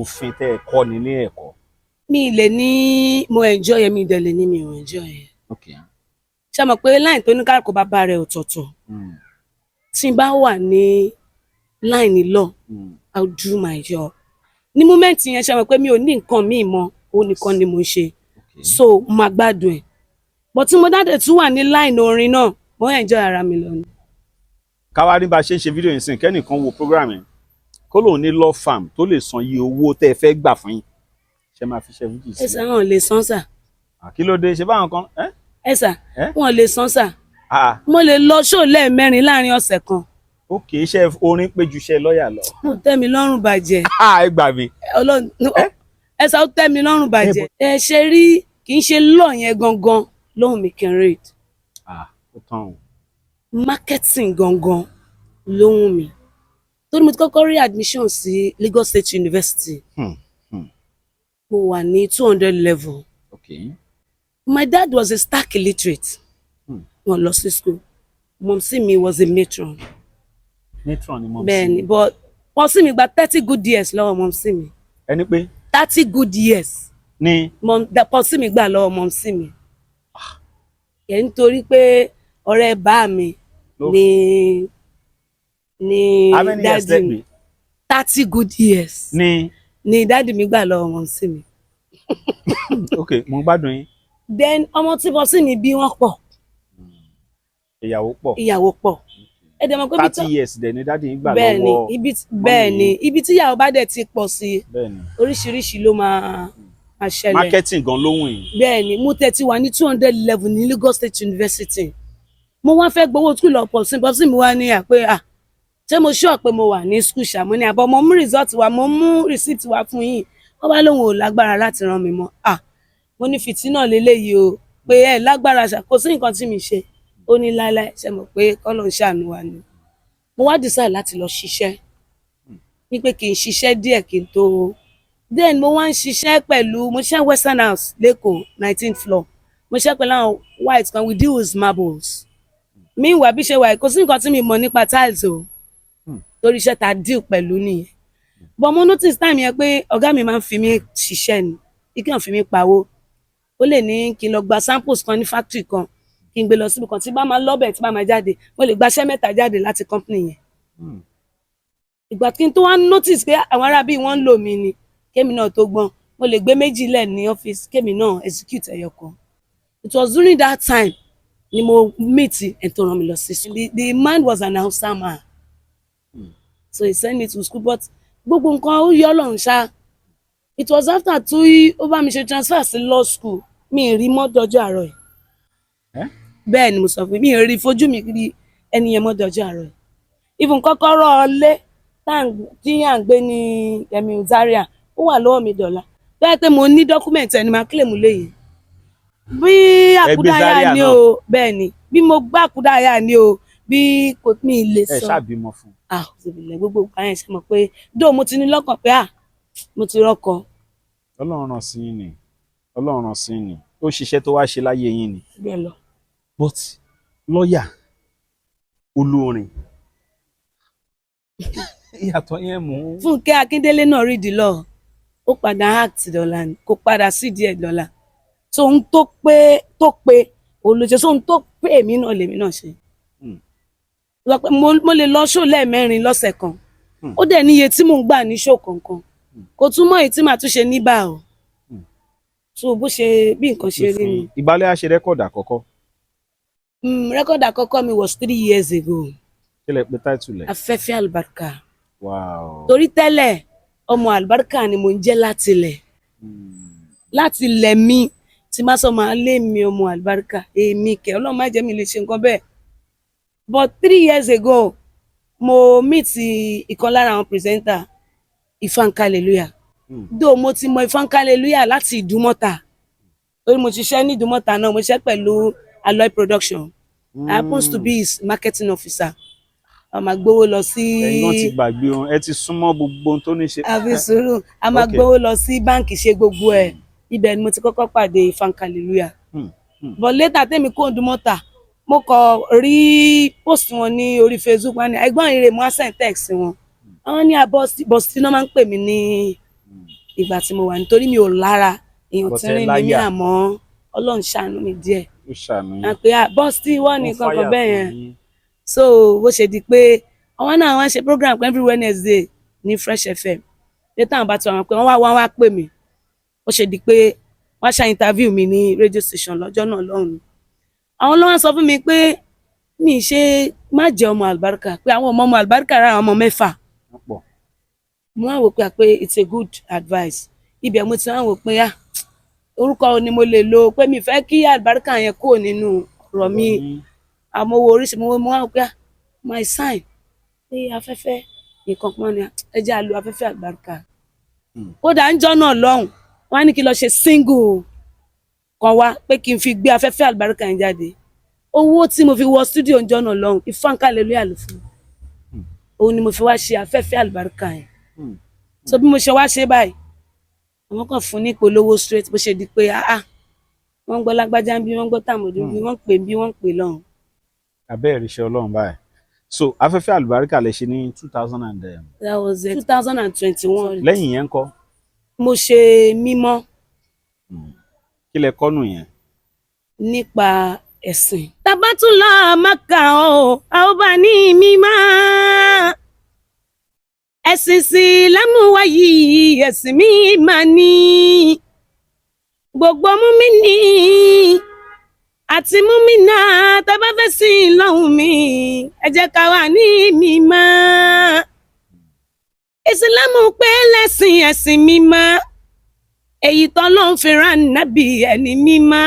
òfin tẹ́ ẹ kọ́ nílé ẹ̀kọ́. mi lè ní mo enjoy ẹ mi dẹ̀ lè ní mi ò enjoy ẹ. Okay. Ṣé mọ̀ pé line tó ní kálukú bàbá rẹ̀ ọ̀tọ̀ọ̀tọ̀ tí n bá wà ní line law I'll do my job. Ní moment yẹn ṣé mọ̀ pé mi ò ní nǹkan míì mọ́ òun nìkan ni mo ṣe so mo máa gbádùn ẹ̀ but tí mo dáadé tún wà ní line orin náà mo enjoy ara mi lọ ni. káwá ní bá a ṣe ń ṣe fídíò yìí sìn kẹ́nìkan wo program yẹn kó lóun ní law firm tó lè san iye owó tẹ́ ẹ fẹ́ gbà fún yín ṣe máa fi ṣe fídíò sí. ẹsà wọn ò lè san sà. kí ló dé ṣe báwọn kan. ẹsà wọn ò lè san sà. mo lè lọ ṣó lẹ́ẹ̀mẹ́rin láàrin ọ̀sẹ̀ kan. ó kì í ṣe orin pé ju iṣẹ́ lọ́ọ̀yà lọ. ó tẹ́ mi lọ́rùn bàjẹ́. ẹ gbà mí. ẹsà ó tẹ́ mi lọ́rùn bàjẹ́. ẹ ṣe rí kì í ṣe lọ́ọ̀ yẹn gangan lóhùn mi kí n read. ó tán o. marketing gangan lóhùn mi torí mo ti kọ́kọ́ rí admission sí Lagos State University. Mo wà ní 200 level. Okay. My dad was a stark illiterate. Wọ́n lọ sí school. Mọ̀mísí mi was a matron. Matron ni mọ̀mísí. Bẹ́ẹ̀ni but mọ̀mísí mi gba 30 good years lọ́wọ́ mọ̀mísí mi. Ẹni pé. 30 good years. Ní. Mọ̀mísí mi gbà lọ́wọ́ mọ̀mísí mi. Yẹn nítorí pé ọ̀rẹ́ bá mi ní dáàdì mi 30 good years. Ní dáàdì mi gbà lọ́wọ́ mọ̀mísí mi. Ok, mo gbádùn yín. Then ọmọ tí mọ̀mísí mi bí wọ́n pọ̀. Ìyàwó pọ̀. Ẹ dẹ̀ mọ̀ pé 30 years dẹ̀ ni dáàdì yín gbà lọ́wọ́. Bẹ́ẹ̀ni ibi tí ìyàwó bá dẹ̀ ti pọ̀ sí oríṣiríṣi ló máa ṣẹlẹ̀. Marketing gan lóhùn yìí. Bẹ́ẹ̀ni mo tẹ̀ ti wà ní 200 level ní Lagos State University. Mo wá fẹ́ gbowó school lọ pọ̀ sí mi wá ní àpé ṣé mo sure pé mo wà ní school ṣàmú ní àbọ̀ mo mú result wa mo mú receipt wa fún yín wọ́n bá lóun ò lágbára láti ràn mí mọ́ mo ní fìtínà lélẹ́yìí o pé ẹ lágbára ṣàkóso nǹkan tí mi ṣe ó ní láéláé ṣe mọ̀ pé kọ́ ló ń ṣàánú wa ni mo wá decide láti lọ ṣiṣẹ́ ní pé kí n ṣiṣẹ́ díẹ̀ kí n tó then mo wá ń ṣiṣẹ́ pẹ̀lú mo ṣiṣẹ́ Western House lẹ́kọ̀ọ́ 19th floor mo ṣiṣẹ́ pẹ̀lú àwọn white kan we deal with marbles meanwhile bí ṣe wà kò sí nǹkan tí mi mọ̀ nípa tiles o torí iṣẹ́ ta deal pẹ̀lú nìyẹn but mo notice time yẹn pé ọ̀gá mi máa ń fi mí ṣiṣẹ́ ni kí wọ́n fi mí pawó ó lè ní kí n lọ gba samples kan ní factory kan kí n gbé lọ síbi kan tí bá máa lọ́bẹ̀ tí bá máa jáde mo lè gbaṣẹ́ 3 jáde láti company yẹn ìgbà kí n tó wá notice pé àwọn ará bíi wọ́n ń lò mí ni kémi náà tó gbọ́n mo lè gbé 2 lẹ̀ ní ọ́fíìsì kémi náà execute ẹyọ kan it was during that time ni mo meet ẹ̀ tó ràn mí lọ sí school the man was an Hausa man so he sent me to school but gbogbo nǹkan ó yọ Ọlọ́run ṣá it was after tí ó bá mi ṣe transfer sí law school mi ì rí mọ́ dọjọ́ àárọ̀ ẹ̀ bẹ́ẹ̀ ni mo sọ fún mi ì rí fojú mi rí ẹni yẹn mọ́ dọjọ́ àárọ̀ ẹ̀ even kọ́kọ́rọ́ ọlé tí à ń gbé ní Yemi Zaria ó wà lọ́wọ́ mi dọ̀la bẹ́ẹ̀ pé mo ní dọ́kúmẹ̀ntì ẹni máa claim léyìí bí àkúdáyà ni o bẹ́ẹ̀ ni bí mo gbá àkúdáyà ni o bí kò ní ilé sọ. ẹ ṣàbímọ fún. òṣèlú gbogbo nǹkan yẹn ṣe mọ̀ pé dóò mo ti ní lọ́kàn pé mo ti rọ́kọ. Ọlọ́run rán sí yín ni Ọlọ́run rán sí yín ni ó ṣiṣẹ́ tó wá ṣe láyé yín ni. bẹ́ẹ̀ lọ. but lọ́ọ̀yà olórin ìyàtọ̀ yẹn mú. Fúnkẹ́ Akíndélé náà rí di lọ ó padà act dọ́là ni kò padà sí díẹ̀ dọ́là tóun tó pé olùṣe sóun tó pé èmi náà lèmi náà ṣe. mo lè lọ ṣó lẹ́ẹ̀mẹ́rin lọ́sẹ̀ kan ó dẹ̀ níye tí mò ń gbà ní ṣó kankan kò túmọ̀ èyí tí màá tún ṣe níbà o so bó ṣe bí nǹkan ṣe rí ni. ìgbàlẹ̀ àṣẹ rẹ́kọ̀dù àkọ́kọ́. rẹ́kọ̀dù àkọ́kọ́ mi was 3 years ago. kí lẹ pè táìtù lẹ. Afẹ́fẹ́ àlùbáríkà. Wow. torí tẹ́lẹ̀ ọmọ àlùbáríkà ni mo ń jẹ́ láti ilẹ̀ láti ilẹ̀ mi tí má sọ máa lé mi ọmọ àlùbáríkà èmi kẹ Ọlọ́run má jẹ́ mi lè ṣe nǹkan bẹ́ẹ̀ but 3 years ago mo meet ìkan lára àwọn presenter Ifeanyi Hallelujah though mo ti mọ Ifeanyi Hallelujah láti Ìdúmọ̀tà torí mo ṣiṣẹ́ ní Ìdúmọ̀tà náà mo ṣiṣẹ́ pẹ̀lú Aloy production I happens to be his marketing officer a máa gbowó lọ sí. ẹ̀yin náà ti gbàgbé ohun ẹ ti súnmọ́ gbogbo ohun tó ní ṣe. àfi sùúrù a máa gbowó lọ sí báǹkì ṣe gbogbo ẹ̀ ibẹ̀ ni mo ti kọ́kọ́ pàdé Ifeanyi Hallelujah but later tèmi kó Ìdúmọ̀tà mo kọ rí post wọn ní orí Facebook wọn ni ẹ̀gbọ́n ire mo send text wọn àwọn ní bọ́sì náà máa ń pè mí ní ìgbà tí mo wà nítorí mi ò lára èèyàn tí rí ni mí àmọ́ Ọlọ́run ṣàánú mi díẹ̀ ó ṣàánú yín. àpè bọ́sítì wọ́n ní kankan bẹ́ẹ̀ yẹn so bó ṣe di pé àwọn náà wọ́n ṣe program every Wednesday ní Fresh FM létà àwọn bá ti wọn pé wọ́n wá pè mí ó ṣe di pé wọ́n ṣe interview mi ní radio station lọ́jọ́ náà lọ́hùn-ún àwọn ló wá sọ fún mi pé mi ṣe má jẹ́ ọmọ àlùbáríkà pé àwọn ọmọ àlùbáríkà ra ọmọ 6 mo wá wò pé it's a good advice ibẹ̀ mo ti wá wò pé orúkọ ni mo lè lò pé mi fẹ́ kí àlùbáríkà yẹn kúrò nínú ọ̀rọ̀ mi àmọ́wò oríṣi mo wá wò pé my sign pé afẹ́fẹ́ nǹkan kan ni ẹ jẹ́ àlò afẹ́fẹ́ àlùbáríkà kódà ń jọ́ náà lọ́hùn wọ́n á ní kí lọ ṣe single kan wá pé kí n fi gbé afẹ́fẹ́ àlùbáríkà yẹn jáde owó tí mo fi wọ studio ń jọ́ náà lọ́hùn ìfáǹkàlẹ̀ lóyè àlùfù òun ni mo fi wá ṣe afẹ́fẹ́ àlùbáríkà yẹn so bí mo ṣe wá ṣe báyìí àwọn kan fún ní ìpolówó straight bó ṣe di pé wọ́n gbọ́ lágbájá bí wọ́n gbọ́ tàmọ̀dé bí wọ́n pè bí wọ́n pè lọ́hùn. abẹ́ẹ̀ ríṣẹ́ Ọlọ́run báyìí so afẹ́fẹ́ àlùbáríkà lè ṣe ní 2000 and that was 2021. lẹ́yìn yẹn ńkọ́. mo ṣe mímọ́. kí lẹ kọ́nù yẹn. nípa ẹ̀sìn. tabatula maka o a ó bá ní mímọ́ ẹ̀sìn Ìsìlámù wa yìí ẹ̀sìn mi máa ní gbogbo mùmínì àti mùmínà tá bá fẹ́ sìn lọ́hùn mi ẹ jẹ́ ká wà ní mímọ́ Ìsìlámù pé lẹ́sìn ẹ̀sìn mímọ́ èyí tọ́lọ́run fi rán nábì ẹni mímọ́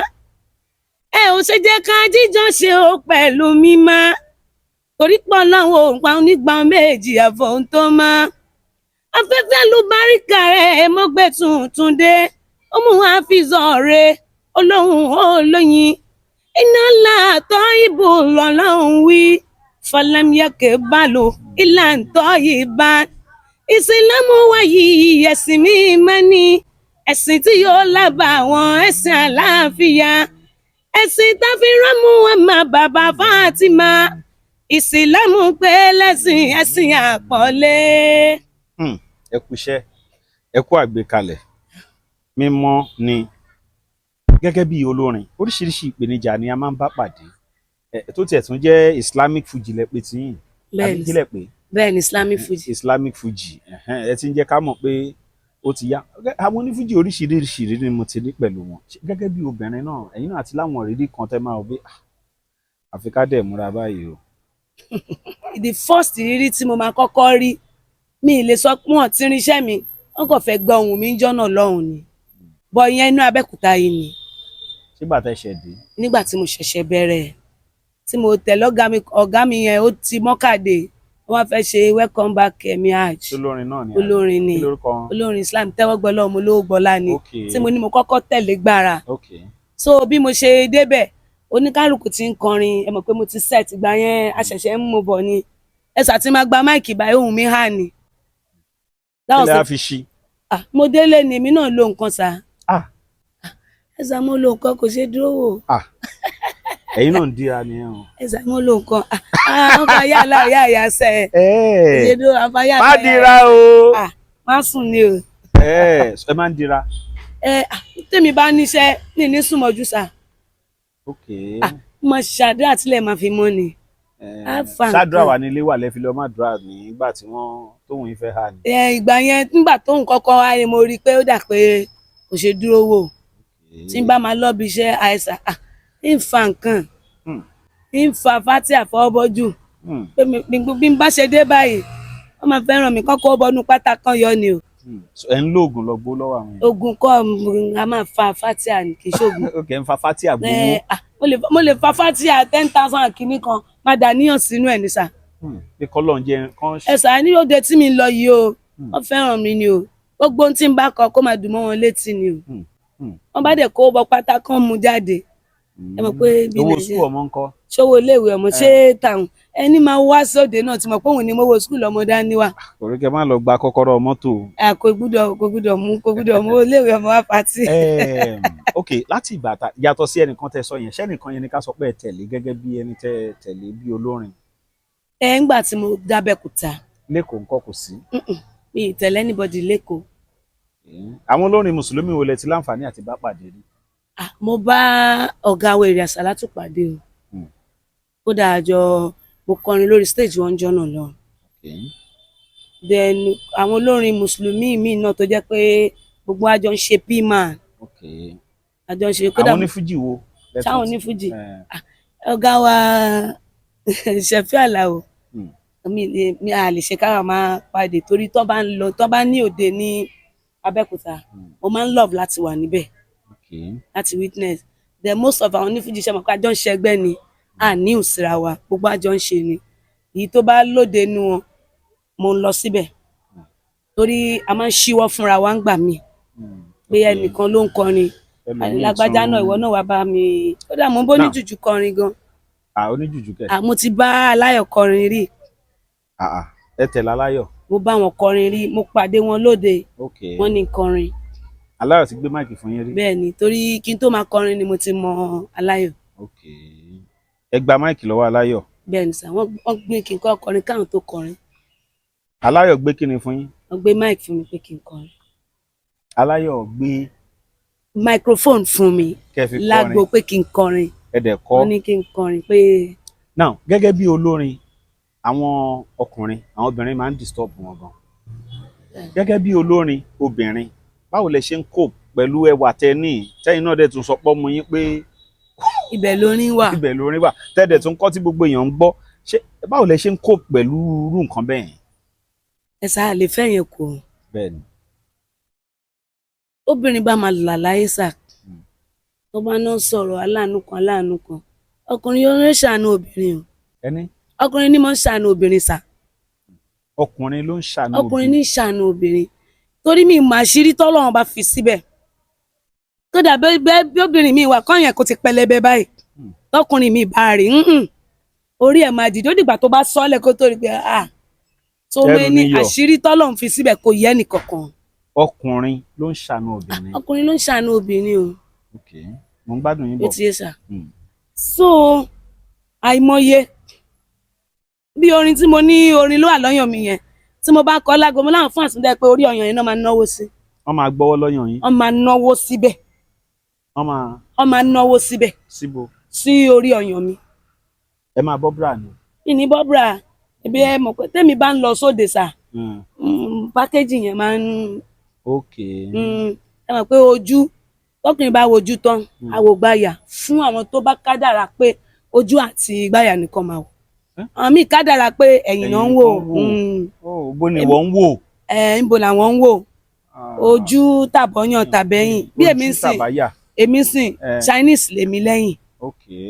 ẹ ò ṣe jẹ́ ká jíjọ ṣe ó pẹ̀lú mímọ́ torí pọ̀ lọ́wọ́ òǹpa onígbà méjì àfọ̀hún tó mọ́ afẹ́fẹ́ àlùbáríkà rẹ̀ mọ́gbẹ́ tuntun dé ó mú wa fi zọ̀ọ̀rẹ́ olóhùn olóyin iná láàtọ̀ ìbò lọ́lọ́hùn wí fọlẹ́mìyàkẹ́ bálò ìlàntọ́ yìí bá Ìsìlámù wa yìí ẹ̀sìn mímọ́ ni ẹ̀sìn tí yóò lábà àwọn ẹ̀sìn àlàáfíà ẹ̀sìn táfíràn Muhammad bàbá Fatima Ìsìlámù pé lẹ́sìn ẹ̀sìn àpọ́nlé. ẹ kú iṣẹ́ ẹ kú àgbékalẹ̀ mímọ́ ni gẹ́gẹ́ bí olórin oríṣiríṣi ìpèníjà ni a máa ń bá pàdé tó tiẹ̀ tún jẹ́ Islamic Fuji lẹ́pẹ́ tí yìí àbí kílẹ̀ pé. bẹ́ẹ̀ ni Islamic Fuji. Islamic Fuji ẹ ti ń jẹ́ ká mọ̀ pé ó ti yá àwọn onífújì oríṣiríṣi ni mo ti ní pẹ̀lú wọn gẹ́gẹ́ bí obìnrin náà ẹ̀yin náà àti láwọn ìrírí kan tẹ́ máa wọ pé àfi ká dẹ̀ múra báyìí o. the first ìrírí tí mo máa kọ́kọ́ rí mi ì lè sọ pé wọ́n ti ríṣẹ́ mi wọ́n kàn fẹ́ gbọ́ ohùn mi ń jọ́nà lọ́hùn ni bọ́ ìyẹn inú Abẹ́òkúta yìí ni. sígbà tẹ́ ṣẹ̀ dé. nígbà tí mo ṣẹ̀ṣẹ̀ bẹ̀rẹ̀ tí mo tẹ̀lé ọ̀gá mi yẹn ó ti mọ́kàdé wọ́n fẹ́ ṣe welcome back ẹ̀mí hajj. olórin náà ni olórin ni olórin Islam tẹ́wọ́gbọ́lá ọmọ olówó gbọ́lá ni tí mo ní mo kọ́kọ́ tẹ̀lé gbára. so bí mo ṣe débẹ̀ oníkálukú ti ń kọrin ẹ mọ̀ pé mo ti set ìgbà yẹn àṣẹ̀ṣẹ̀ ń mú bọ̀ ni ẹ̀sà tí máa gba máìkì báyìí ohùn mi hà ní. ilé a fi ṣí. mo délé ni èmi náà lo nǹkan sá. ẹ̀sà mo lo nǹkan kò ṣe dúró wò. ẹ̀yin náà ń dira ni ẹ o. ẹ̀sà mo lo nǹkan ọkọ̀ yàrá ìyá ìyá sẹ́ ẹ̀ ṣèdó àfáyà. má dira o. má sùn ni o. ẹ máa ń dira. tèmi bá níṣẹ́ ní súnmọ́jú sá. mo ṣàdúrà tílẹ̀ máa fi mọ́ ni. ṣàdúrà wà nílé wà lẹ́fi lọ́ọ́ má dúrà nígbà tí wọ́n tóun ìfẹ́ hà ní. ìgbà yẹn nígbà tóun kọ́kọ́ wá ni mo rí i pé ó dà pé kò ṣe dúró wò tí n bá máa lọ́bi iṣẹ́ àìsàn ń fa nǹkan ń fa fátí àfọwọ́bọ́jú bí n bá ṣe dé báyìí wọ́n máa fẹ́ràn mi kọ́kọ́ bọ́nú pátá kan yọ ni o. ẹ ń lo oògùn lọ gbó lọ́wọ́ àwọn èèyàn. oògùn kọ́ a máa fa fátí à kì í ṣoògùn. ok ń fa fátí àgbówó. mo lè fa fátí à 10,000 kìíní kan má dà níyàn sínú ẹ̀ ní sà. pé kọ́lọ̀ ń jẹ kán. ẹ sà ní òde tí mi lọ yìí o wọ́n fẹ́ràn mi ni o gbogbo ohun tí n bá kọ kó máa dùn mọ́ wọn létí ni o wọ́n bá dẹ̀ kó bọ pátá kan mú jáde ẹ mọ̀ pé bí owó sùkúù ọmọ ńkọ́. ṣòwò iléèwé ọmọ ṣé tàwọn ẹni máa wá sóde náà tí mo pé òun ni mo wo sùkúù ọmọ dání wa. kò rí kẹ má lọ gba kọ́kọ́rọ́ mọ́tò. kò gbúdọ̀ mú iléèwé ọmọ wa pàtì. ok láti ìgbà yàtọ̀ sí ẹnìkan tẹ́ sọ yẹn ṣẹ́nìkan yẹn ni ká sọ pé ẹ tẹ̀lé gẹ́gẹ́ bí ẹni tẹ́ tẹ̀lé bí olórin. ńgbà tí mo d'Abẹ́òkúta. lẹ́kọ̀ọ́ ńkọ́ kò sí. mi ì tẹ̀lé anybody lẹ́kọ̀ọ́. àwọn olórin mùsùlùmí wo lẹ ti láǹfààní àti bá pàdé rí? Mo bá ọ̀gá wa Èrè Àsálátù pàdé o. Kódà mo kọrin lórí stage wọn jọ náà lọ. Then àwọn olórin mùsùlùmí míì náà tó jẹ́ pé gbogbo àjọ ń ṣe P-Man. Àjọ ń ṣe kódà. Àwọn onífújì wo? Táwọn onífújì. Ọ̀gá wa Ṣẹ̀fí Àlàó. Mi à lè ṣe kára máa pàdé torí tó bá ní òde ní Abẹ́òkúta mo máa ń love láti wà níbẹ̀ láti witness. The most of àwọn onífújì ṣe mọ̀ pé àjọ ń ṣẹgbẹ́ ni ní òsìra wa gbogbo àjọ ń ṣe ni èyí tó bá lóde nu wọn mo ń lọ síbẹ̀ torí a máa ń ṣíwọ́ fúnra wa ń gbà mí pé ẹnìkan ló ń kọrin lágbájá náà ìwọ náà wá bá mi kódà mo bó ní jùjú kọrin gan. Oníjùjú kẹ. Mo ti bá Aláyọ̀ kọrin rí. Ẹ tẹ̀lé Aláyọ̀. Mo bá wọn kọrin rí mo pàdé wọn lóde wọn ní kọrin. Aláyọ̀ ti gbé máìkì fún yín rí. Bẹ́ẹ̀ ni torí kí n tó máa kọrin ni mo ti mọ Aláyọ̀. Ẹ gba máìkì lọ́wọ́ Aláyọ̀. Bẹ́ẹ̀ ni sà wọ́n gbé kí n kọ́ kọrin káwọn tó kọrin. Aláyọ̀ gbé kíni fún yín? Wọ́n gbé máìkì fún mi pé kí n kọrin. Aláyọ̀ gbé microphone fún mi lágbo pé kí n kọrin. Ẹ dẹ̀ kọ́. Wọ́n ní kí n kọrin pé. Now gẹ́gẹ́ bí olórin àwọn ọkùnrin àwọn obìnrin máa ń disturb wọn gan. Gẹ́gẹ́ bí olórin obìnrin báwo lẹ ṣe ń cope pẹ̀lú ẹwà tẹ́ni tẹ́yìn náà dẹ̀ tún sọ pọ́ mu yín pé ibẹ̀ lórin wà. Ibẹ̀ lórin wà tẹ́dẹ̀ tún kọ́ tí gbogbo èèyàn ń gbọ́ ṣé báwo lẹ ṣe ń cope pẹ̀lú irú nǹkan bẹ́ẹ̀? Ẹ sáà lè fẹ́ yẹn kù. Bẹ́ẹ̀ni. Obìnrin bá máa là láyé sà tó bá náà sọ̀rọ̀ aláàánú kan ọkùnrin yóò ń ṣàánú obìnrin o. Ọkùnrin ni mo ń ṣàánú obìnrin sà. Ọkùnrin ló ń ṣàánú obìnrin. Ọkùnrin ní ṣàánú obìnrin torí mi mà àṣírí tọ́lọ́run bá fi síbẹ̀ kódà bí obìnrin mi wà kọ́yìn kó ti pẹlẹbẹ báyìí tọkùnrin mi bá rí orí ẹ̀ máa dìde ó dìgbà tó bá sọ́lẹ̀ kó tó rí pé tó mẹ́ ní àṣírí tọ́lọ́run fi síbẹ̀ kò yẹ nìkankan. Ọkùnrin ló ń ṣàánú obìnrin. Ọkùnrin ló ń ṣàánú obìnrin o. Mo ń gbádùn yín bọ̀. Ó ti yé sà. So àìmọye bí orin tí mo ní orin ló wà lọ́yàn mi yẹn tí mo bá kọ lágbo mo láwọn fún àtúndẹ pé orí ọyàn yẹn náà máa náwó sí. Wọ́n máa gbọ́wọ́ lọ́yàn yín. Wọ́n máa náwó síbẹ̀. Wọ́n máa náwó síbẹ̀. Síbo. Sí orí ọyàn mi. Ẹ máa bọ́ bra ni. Ìní bọ́ bra ebi ẹ mọ̀ pé tèmi bá ń lọ sóde sà pákéjì yẹn máa ń. Ẹ mọ̀ pé ojú tọkùnrin bá wojú tán àwògbáyà fún àwọn tó bá kádàrá pé ojú àti gbáyà nìkan máa wò àwọn míì kádàrá pé ẹ̀yìn náà ń wò. Bó ni wọ́n ń wò. Níbo làwọn ń wò ojú tàbọ̀yàn tàbẹ́yìn bí èmi sìn Chinese lèmi lẹ́yìn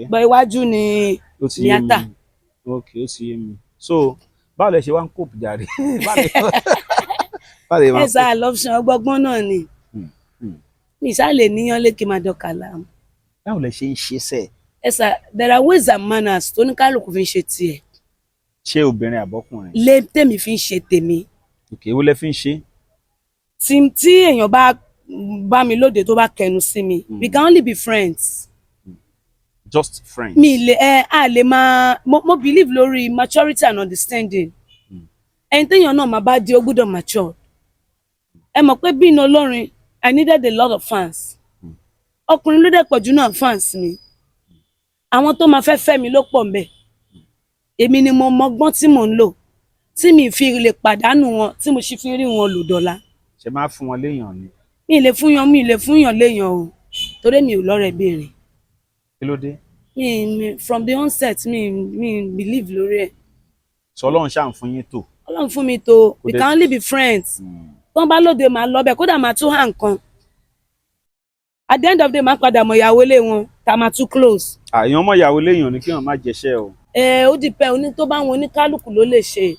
gbọ́ iwájú ni níyàtà. Ó ti yé mi. So báwo lẹ ṣe wá ń kóòpù jàre? Ẹ sá lọ́pṣọ̀n ọgbọ́gbọ́n náà ni mi sá lè níyàn lékè máa dọ̀kà láàmú. Báwo lẹ ṣe ń ṣe sẹ́ẹ̀? Ẹ sá there are ways and manners tó ní kálukú fi ń ṣe tiẹ̀. Ṣé obìnrin àbọ́kùnrin? Lé tèmi fi ń ṣe tèmi. Wo lẹ fi ń ṣe? Tí èèyàn bá mi lóde tó bá kẹnu sí mi we can only be friends. Just friends. Mi lè máa mo believe lórí maturity and understanding. Ẹni téèyàn náà máa bá di ó gbọ́dọ̀ mature. Ẹ mọ̀ pé bí iná olórin I needed a lot of fans. Ọkùnrin ló dẹ̀ pọ̀ jù náà fans mi. Àwọn tó máa fẹ́ mi ló pọ̀ ńbẹ̀. Èmi ni mo mọgbọ́n tí mò ń lò tí mi fi lè pàdánù wọn tí mo sì fi rí wọn lò dọ́là. Ṣé máa fún wọn léèyàn ni? Mi lè fún yàn léèyàn o torí mi ò lọ́rẹ̀ béèrè. Kí ló dé? From the onset mi believe lórí ẹ̀. Sọ Ọlọ́run ṣáà ń fún yín tó. Ọlọ́run fún mi tó we can only be friends. Tó ń bá lóde máa lọ bẹ́ẹ̀ kódà máa tún hàn kan. At the end of the day máa padà mọ ìyàwó lé wọn tá máa too close. Àyàn mọ ìyàwó léèyàn ni kí wọn má jẹṣẹ́ o. Ó dìpẹ́ oní tó bá wọn oníkálukú ló lè ṣe.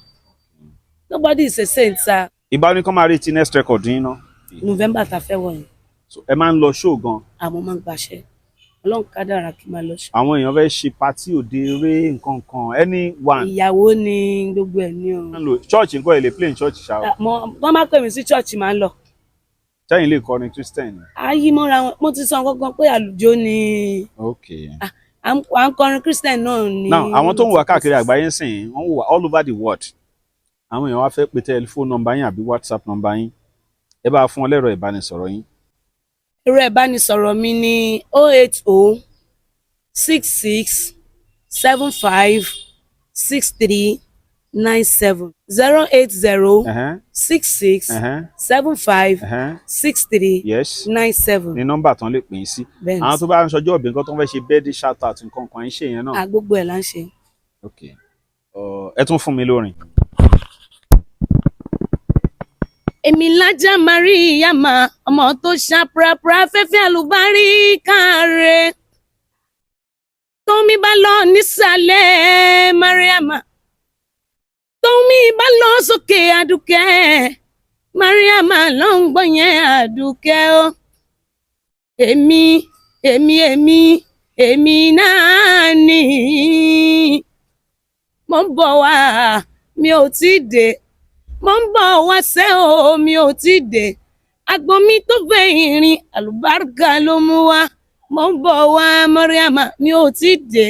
Nobody is a saint sir. Ìbá ní kán máa retí next record yín ná. November ta fẹ́ wọ̀nyí. Ẹ máa ń lọ show gan. Àmọ́ máa ń gbaṣẹ́. Ọlọ́run kádàrá kí n máa lọ show. Àwọn èèyàn fẹ́ ṣe party òde eré nǹkan kan anyone. Ìyàwó ni gbogbo ẹ̀ ní o. Church nǹkan ẹ̀ lè play in church ṣá. Wọ́n máa pè mí sí church máa ń lọ. Sẹ́yìn lè kọrin Christian. Ayé mọ́ra wọn mo ti sọ kankan pé àlùjọ ni. À ń kọrin Christian náà ni. Now àwọn tó ń wà káàkiri àgbáyé ń sìn wọ́n wà all over the world. Àwọn èèyàn wá fẹ́ pe telephone number yín àbí WhatsApp number yín ẹ bá fún ọ lẹ́rọ ìbánisọ̀rọ̀ yín. ẹ̀rọ ìbánisọ̀rọ̀ mi ní 080 66 75 63 97 080 66 75 63 yes 97. ní nọ́mbà tán lè pè é sí. Bẹ́ẹ̀ni. àwọn tó bá ń ṣọjọ́ òbí nǹkan tó ń fẹ́ ṣe birthday shout out nǹkan kan ń ṣe yẹn náà. Gbogbo ẹ̀ là ń ṣe. ok ẹ tún fún mi lórin. èmi lájà Mariama ọmọ tó ṣàprápra fẹ́fẹ́ àlùbáríkà rẹ̀ tómi bá lọ nísàlẹ̀ Mariama tómi bá lọ sókè Àdùkẹ́ Mariama ló ń gbọ́ yẹn Àdùkẹ́ o èmi náà ni mo ń bọ̀ wá mi ò tí dé mo ń bọ̀ wá sẹ́ o mi ò tí dé agbọ̀n mi tó fẹ́ ìrìn àlùbáríkà ló mú wá mo ń bọ̀ wá Mariama mi ò tí dé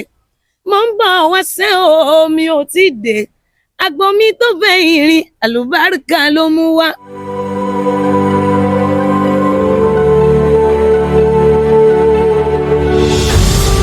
mo ń bọ̀ wá sẹ́ o mi ò tí dé agbọ̀n mi tó fẹ́ ìrìn àlùbáríkà ló mú wá.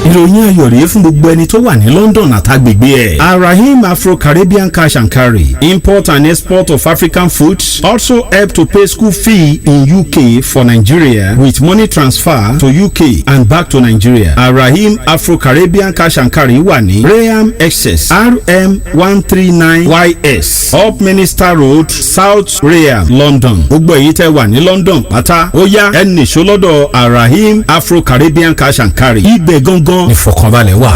ìròyìn ayọ̀ rèé fún gbogbo ẹni tó wà ní London àtàgbègbè ẹ̀. Arahim Afro-Caribbean Cash and Carry, import and export of African foods, also help to pay school fee in UK for Nigeria with money transfer to UK and back to Nigeria. Arahim Afro-Caribbean Cash and Carry wà ní Rayham Excess RM 139YS Up Minister Road, South Rayham, London. Gbogbo èyí tẹ́ wà ní London pátá ó yá ẹ nìṣó lọ́dọ̀ Arahim Afro-Caribbean Cash and Carry. Ibẹ̀ gangan ìfọ̀kànbalẹ̀ wà.